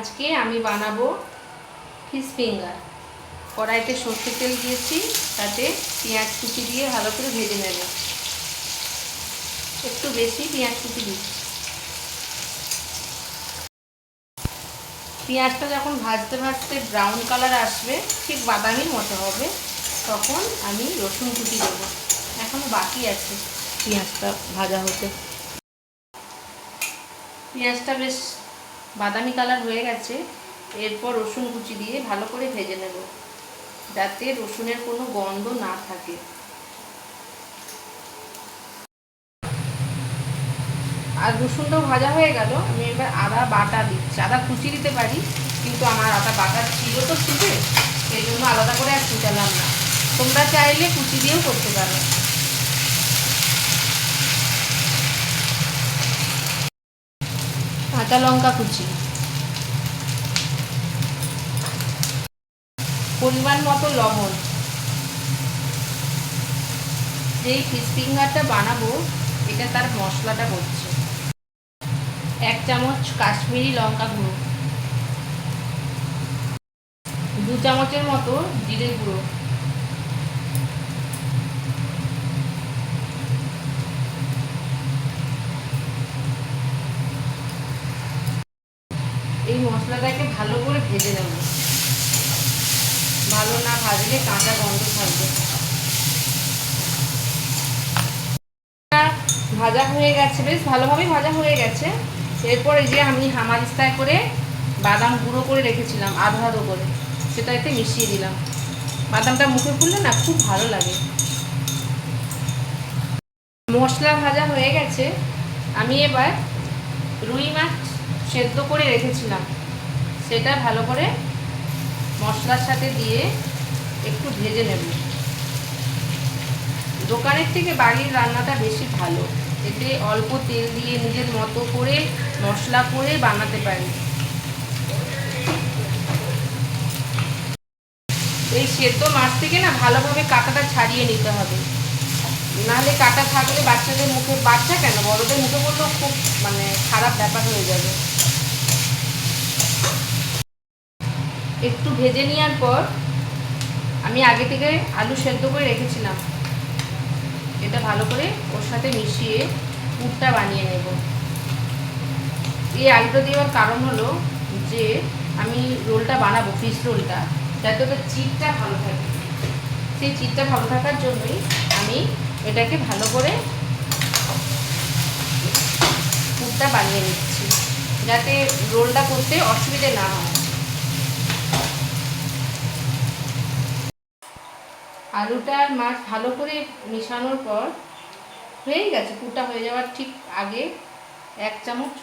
আজকে আমি বানাবো ফিশ ফিঙ্গার। কড়াইতে সর্ষের তেল দিয়েছি, তাতে পেঁয়াজ কুচি দিয়ে ভালো করে ভেজে নেব। একটু বেশি পেঁয়াজ কুচি দিচ্ছি। পেঁয়াজটা যখন ভাজতে ভাজতে ব্রাউন কালার আসবে, ঠিক বাদামির মতো হবে, তখন আমি রসুন কুচি দেবো। এখনও বাকি আছে পেঁয়াজটা ভাজা হতে। পেঁয়াজটা বেশ বাদামি কালার হয়ে গেছে। এরপর রসুন কুচি দিয়ে ভালো করে ভেজে নেব, যাতে রসুনের কোনো গন্ধ না থাকে। আর রসুনটাও ভাজা হয়ে গেল। আমি এবার আদা বাটা দিচ্ছি। আদা কুচি দিতে পারি, কিন্তু আমার আদা বাটা ছিল তো শুধু, সেই জন্য আলাদা করে আর কুচালাম না। তোমরা চাইলে কুচি দিয়েও করতে পারো। কাঁচা লঙ্কা কুচি, পরিমাণ মতো লবণ। যেই ফিশ ফিঙ্গারটা বানাবো, এটা তার মশলাটা করছে। 1 চামচ কাশ্মীরি লঙ্কা গুঁড়ো, 2 চামচের মতো জিরে গুঁড়ো, এই মশলাটাকে ভালো করে ভেজে নেব। ভালো না ভাজলে কাঁচা গন্ধ থাকবে। ভাজা হয়ে গেছে, বেশ ভালোভাবেই ভাজা হয়ে গেছে। এরপরে যে আমি হামাদিস্তায় করে বাদাম গুঁড়ো করে রেখেছিলাম আধো আধো করে, সেটা এতে মিশিয়ে দিলাম। বাদামটা মুখে পুড়লে না খুব ভালো লাগে। মশলা ভাজা হয়ে গেছে। আমি এবার রুই মাছ সেদ্ধ করে রেখেছিলাম, সেটা ভালো করে মশলার সাথে দিয়ে একটু ভেজে নেব। দোকানের থেকে বাড়ির রান্নাটা বেশি ভালো। এতে অল্প তেল দিয়ে নিজের মতো করে মশলা করে বানাতে পারি। এই সেদ্ধ মাছ থেকে না ভালোভাবে কাঁটাটা ছাড়িয়ে নিতে হবে, নাহলে কাঁটা থাকলে বাচ্চাদের মুখে, বাচ্চা কেন বড়দের মুখে পড়লেও খুব খারাপ ব্যাপার হয়ে যাবে। একটু ভেজে নেওয়ার পর আমি আগে থেকে আলু সেদ্ধ করে রেখেছিলাম, এটা ভালো করে ওর সাথে মিশিয়ে পুরটা বানিয়ে নেব। এই আলুটা দেওয়ার কারণ হলো যে আমি রোলটা বানাবো, ফিশ রোলটা, যাতে ওটা চিপটা ভালো থাকে। সেই চিপটা ভালো থাকার জন্যই আমি এটাকে ভালো করে পুরটা বানিয়ে নিচ্ছি, যাতে রোলটা করতে অসুবিধে না হয়। আলুটা আর মাছ ভালো করে মিশানোর পর হয়েই গেছে। পুরটা হয়ে যাওয়ার ঠিক আগে 1 চামচ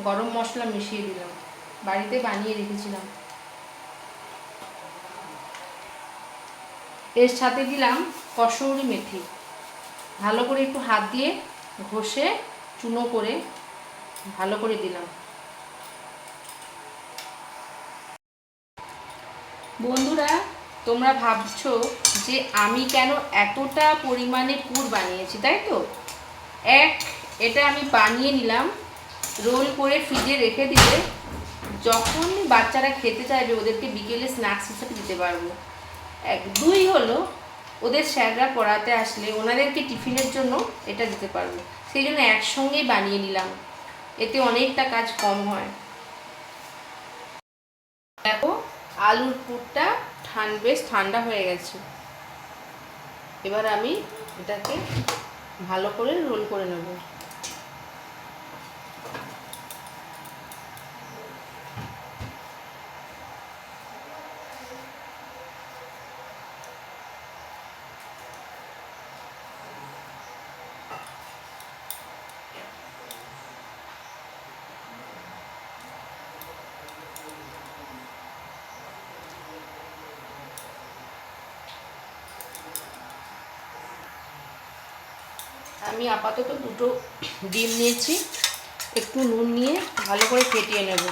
গরম মশলা মিশিয়ে দিলাম, বাড়িতে বানিয়ে রেখেছিলাম। এর সাথে দিলাম কসুরি মেথি, ভালো করে একটু হাত দিয়ে ঘষে চুনো করে ভালো করে দিলাম। বন্ধুরা, তোমরা ভাবছো যে আমি কেন এতটা পরিমাণে পুর বানিয়েছি, তাই তো? এটা আমি বানিয়ে নিলাম, রোল করে ফ্রিজে রেখে দিলে যখন বাচ্চারা খেতে চাইবে ওদেরকে বিকেলে স্ন্যাক্স হিসেবে দিতে পারবো। 2 হলো ওদের স্যাররা পড়াতে আসলে ওনাদেরকে টিফিনের জন্য এটা দিতে পারবো। সেই জন্য একসঙ্গেই বানিয়ে নিলাম, এতে অনেকটা কাজ কম হয়। দেখো, আলুর পুরটা বেশ ঠান্ডা হয়ে গেছে। এবার আমি এটাকে ভালো করে রোল করে নেব। আমি আপাতত 2টো ডিম নিয়েছি, একটু নুন নিয়ে ভালো করে ফেটিয়ে নেব।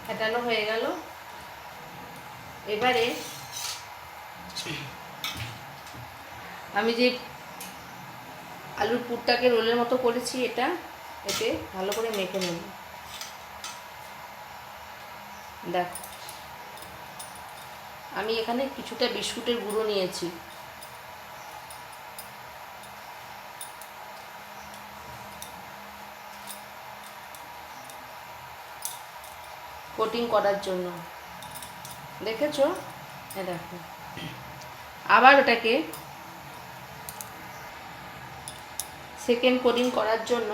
ফেটানো হয়ে গেল। এবারে আমি যে আলুর পুরটাকে রোলের মতো করেছি, এতে ভালো করে মেখে নেব। দেখ, আমি এখানে কিছুটা বিস্কুটের গুঁড়ো নিয়েছি। কোটিং করার জন্য, দেখেছো? দেখো, আবার ওটাকে সেকেন্ড কোটিং করার জন্য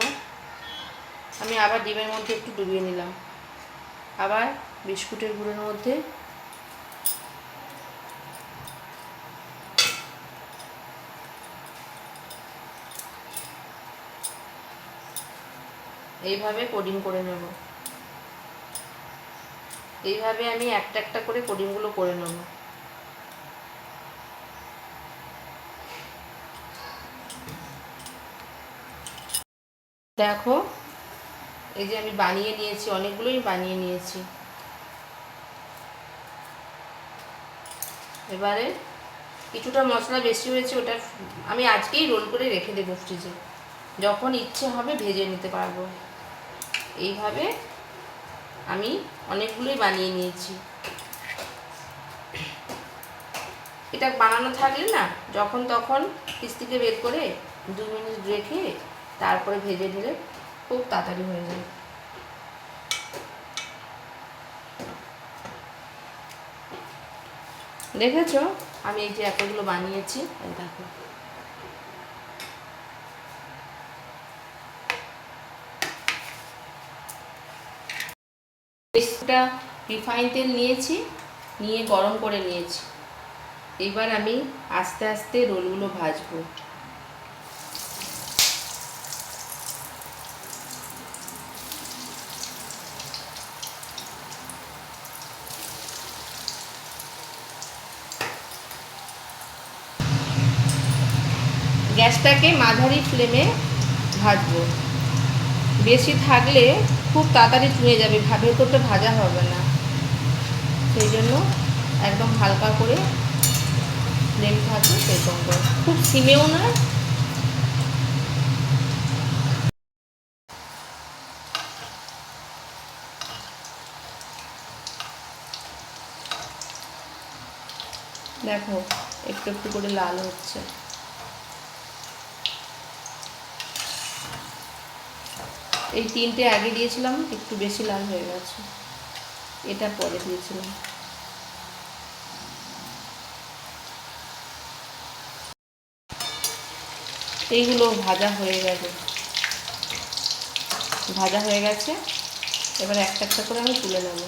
আমি আবার ডিমের মধ্যে একটু ডুবিয়ে নিলাম, আবার বিস্কুটের গুঁড়োর মধ্যে এইভাবে কোডিং করে নেব। এইভাবে আমি একটা একটা করে কোডিংগুলো করে নেব। দেখো, এই যে আমি বানিয়ে নিয়েছি, অনেকগুলোই বানিয়ে নিয়েছি। এবারে কিছুটা মশলা বেশি হয়েছে, ওটা আমি আজকেই রোল করে রেখে দেবো ফ্রিজে, যখন ইচ্ছে হবে ভেজে নিতে পারবো। এইভাবে আমি অনেকগুলোই বানিয়ে নিয়েছি। এটা বানানো থাকলে না, যখন তখন ফ্রিজ থেকে বের করে 2 মিনিট রেখে তারপরে ভেজে নিলে খুব তাড়াতাড়ি হয়ে যায়। দেখেছো, আমি এই যে এতগুলো বানিয়েছি, দেখো। একটা রিফাইন তেল নিয়েছি, নিয়ে গরম করে নিয়েছি। এবার আমি আস্তে আস্তে রোলগুলো ভাজবো। গ্যাসটাকে মাঝারি ফ্লেমে ভাজবো। বেশি থাকলে খুব তাড়াতাড়ি চুয়ে যাবে, ভেতরটা ভাজা হবে না। সেই জন্য একদম হালকা করে ফ্লেম থাকবে সেরকম করে, খুব সিমেও না। দেখো, একটু একটু করে লাল হচ্ছে। এই 3টে আগে দিয়েছিলাম, একটু বেশি লাল হয়ে গেছে, এটা পরে দিয়েছিলাম। এইগুলো ভাজা হয়ে গেছে, এবার একটা একটা করে আমি তুলে নেব।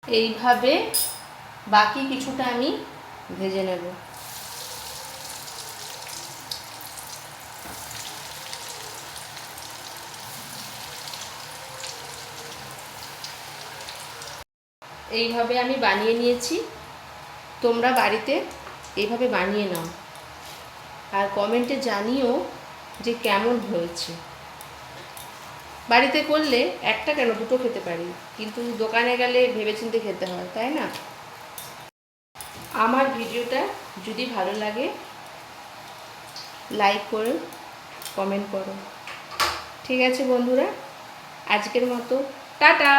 এইভাবে বাকি কিছুটা আমি ভেজে নেব। এইভাবে আমি বানিয়ে নিয়েছি, তোমরা বাড়িতে এইভাবে বানিয়ে নাও, আর কমেন্টে জানিও যে কেমন হয়েছে। বাড়িতে করলে একটা কেন, দুটো খেতে পারি, কিন্তু দোকানে গেলে ভেবেচিন্তে খেতে হয়, তাই না? আমার ভিডিওটা যদি ভালো লাগে লাইক করো, কমেন্ট করো। ঠিক আছে বন্ধুরা, আজকের মতো টাটা।